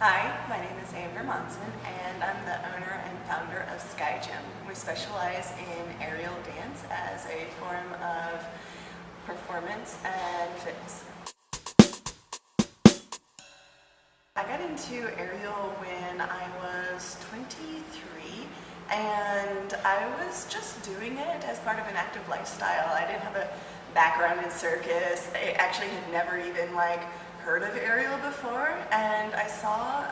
Hi, my name is Amber Monson, and I'm the owner and founder of Sky Gym. We specialize in aerial dance as a form of performance and fitness. I got into aerial when I was 23, and I was just doing it as part of an active lifestyle. I didn't have a background in circus. I actually had never even heard of aerial before, and I saw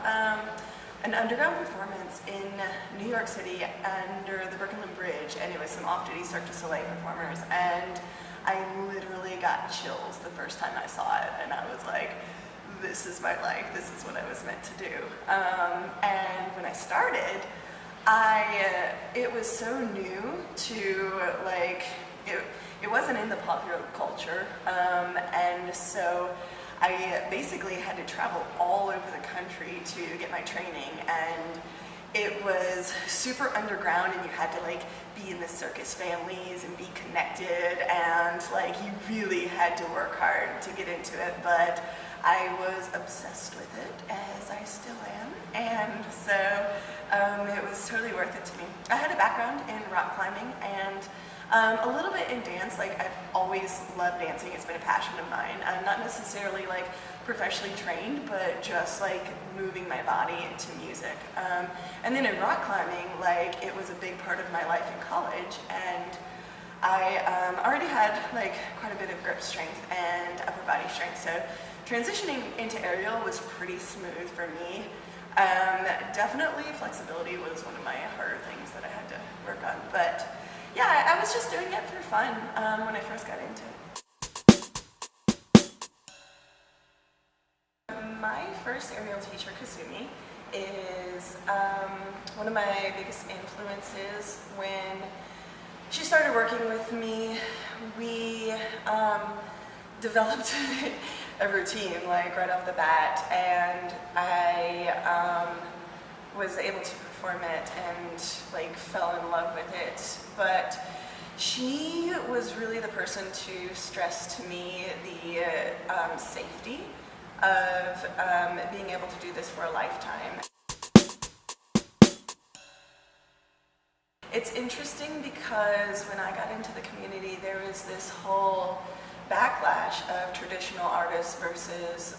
an underground performance in New York City under the Brooklyn Bridge, and it was some off-duty Cirque du Soleil performers, and I literally got chills the first time I saw it, and I was like, this is my life, this is what I was meant to do. And when I started, it was so new to it wasn't in the popular culture, and so I basically had to travel all over the country to get my training, and it was super underground, and you had to be in the circus families and be connected, and you really had to work hard to get into it, but I was obsessed with it, as I still am, and so it was totally worth it to me. I had a background in rock climbing and a little bit in dance. I've always loved dancing. It's been a passion of mine. I'm not necessarily professionally trained, but just moving my body into music. And then in rock climbing, it was a big part of my life in college, and I already had quite a bit of grip strength and upper body strength, so transitioning into aerial was pretty smooth for me. Definitely flexibility was one of my harder things that I had to work on, but yeah, I was just doing it for fun when I first got into it. My first aerial teacher, Kasumi, is one of my biggest influences. When she started working with me, we developed a routine right off the bat, and I was able to perform it and fell in love with it. But she was really the person to stress to me the safety of being able to do this for a lifetime. It's interesting because when I got into the community, there was this whole backlash of traditional artists versus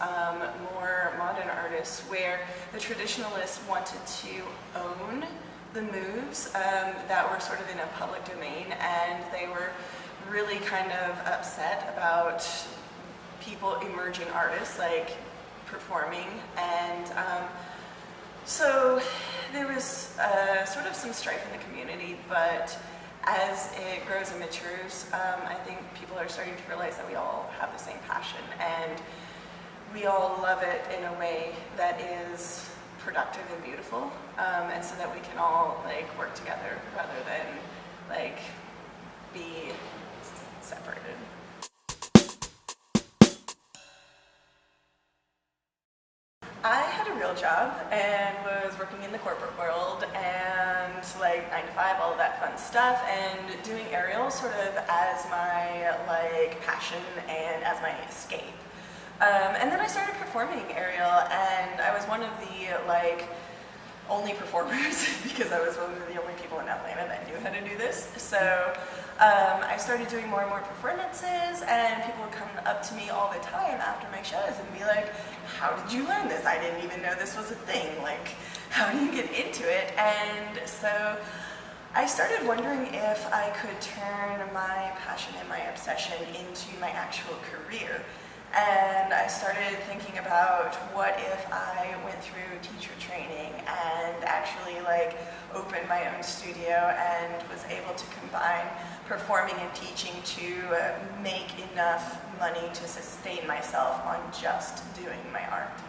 more modern artists, where the traditionalists wanted to own the moves that were sort of in a public domain, and they were really kind of upset about people, emerging artists, performing, and so there was sort of some strife in the community, but as it grows and matures, I think people are starting to realize that we all have the same passion, and we all love it in a way that is productive and beautiful, and so that we can all work together rather than be separated. I had a real job and was working in the corporate world and 9 to 5, all of that fun stuff, and doing aerial sort of as my passion and as my escape. And then I started performing aerial, and I was one of the only performers because I was one of the only people in Atlanta that knew how to do this. So I started doing more and more performances, and people would come up to me all the time after my shows and be like, how did you learn this? I didn't even know this was a thing. How do you get into it? And so I started wondering if I could turn my passion and my obsession into my actual career. And I started thinking about what if I went through teacher training and actually opened my own studio and was able to combine performing and teaching to make enough money to sustain myself on just doing my art.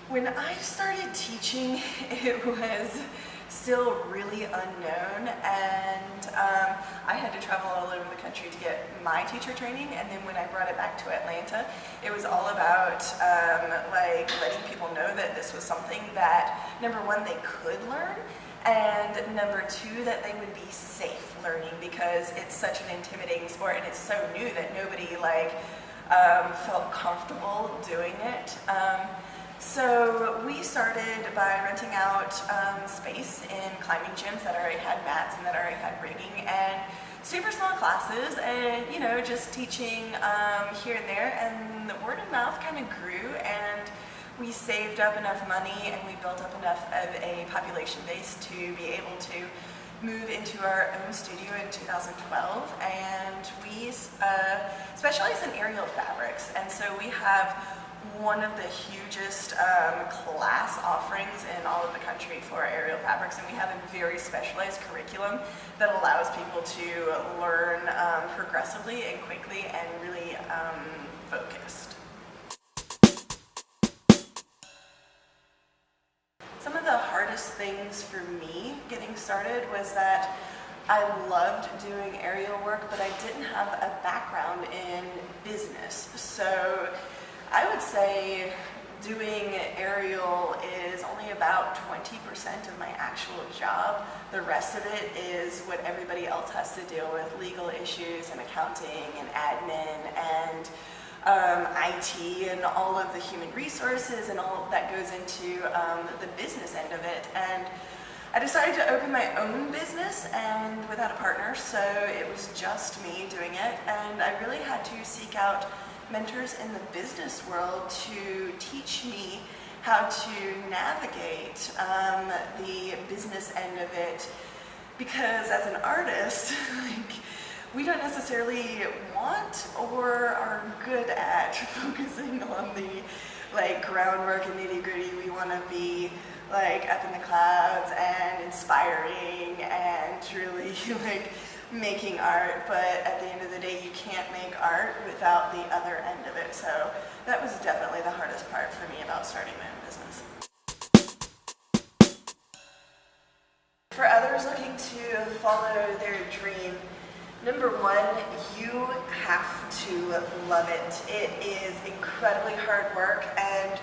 When I started teaching, it was still really unknown, and I had to travel all over the country to get my teacher training, and then when I brought it back to Atlanta, it was all about letting people know that this was something that, number one, they could learn, and number two, that they would be safe learning, because it's such an intimidating sport and it's so new that nobody felt comfortable doing it. So we started by renting out space in climbing gyms that already had mats and that already had rigging, and super small classes, and just teaching here and there, and the word of mouth kind of grew, and we saved up enough money and we built up enough of a population base to be able to move into our own studio in 2012, and we specialize in aerial fabrics, and so we have one of the hugest class offerings in all of the country for aerial fabrics, and we have a very specialized curriculum that allows people to learn progressively and quickly and really focused. Some of the hardest things for me getting started was that I loved doing aerial work, but I didn't have a background in business. So I would say doing aerial is only about 20% of my actual job. The rest of it is what everybody else has to deal with: legal issues and accounting and admin and IT and all of the human resources and all that goes into the business end of it. And I decided to open my own business, and without a partner, so it was just me doing it, and I really had to seek out mentors in the business world to teach me how to navigate the business end of it, because as an artist, we don't necessarily want or are good at focusing on the groundwork and nitty-gritty. We want to be up in the clouds and inspiring and really making art, but at the end of the day you can't make art without the other end of it. So that was definitely the hardest part for me about starting my own business. For others looking to follow their dream, number one, you have to love it. It is incredibly hard work, and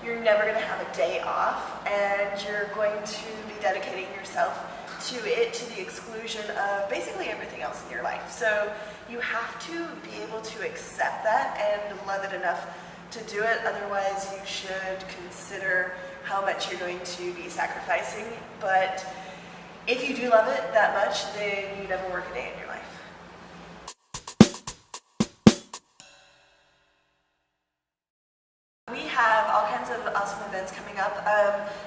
you're never going to have a day off, and you're going to be dedicating yourself to it to the exclusion of basically everything else in your life. So you have to be able to accept that and love it enough to do it. Otherwise, you should consider how much you're going to be sacrificing. But if you do love it that much, then you never work a day in your life. We have all kinds of awesome events coming up.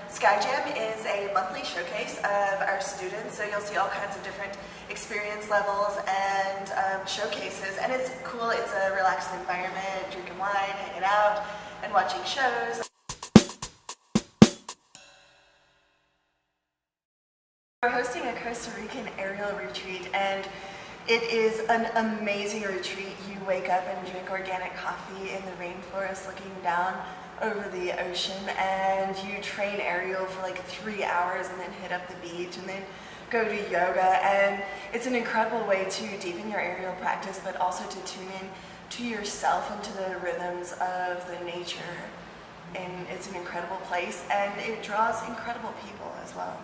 Sky Jam is a monthly showcase of our students, so you'll see all kinds of different experience levels and showcases, and it's cool. It's a relaxed environment, drinking wine, hanging out, and watching shows. We're hosting a Costa Rican aerial retreat, and it is an amazing retreat. You wake up and drink organic coffee in the rainforest looking down over the ocean, and you train aerial for 3 hours and then hit up the beach and then go to yoga. And it's an incredible way to deepen your aerial practice, but also to tune in to yourself and to the rhythms of the nature. And it's an incredible place, and it draws incredible people as well.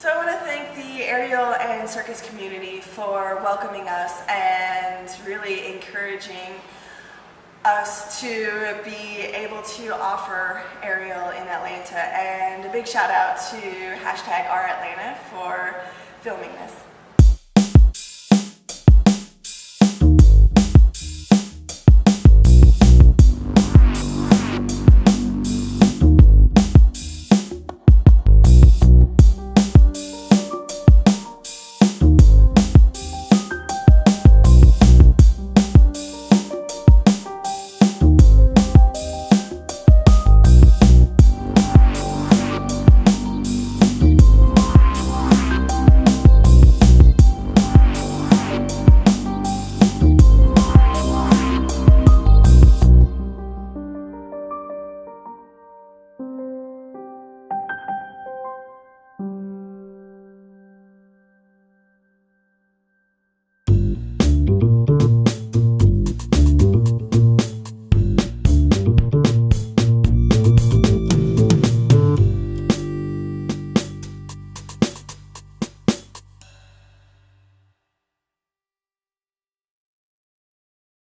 So I want to thank the aerial and circus community for welcoming us and really encouraging us to be able to offer aerial in Atlanta. And a big shout out to #OurAtlanta for filming this.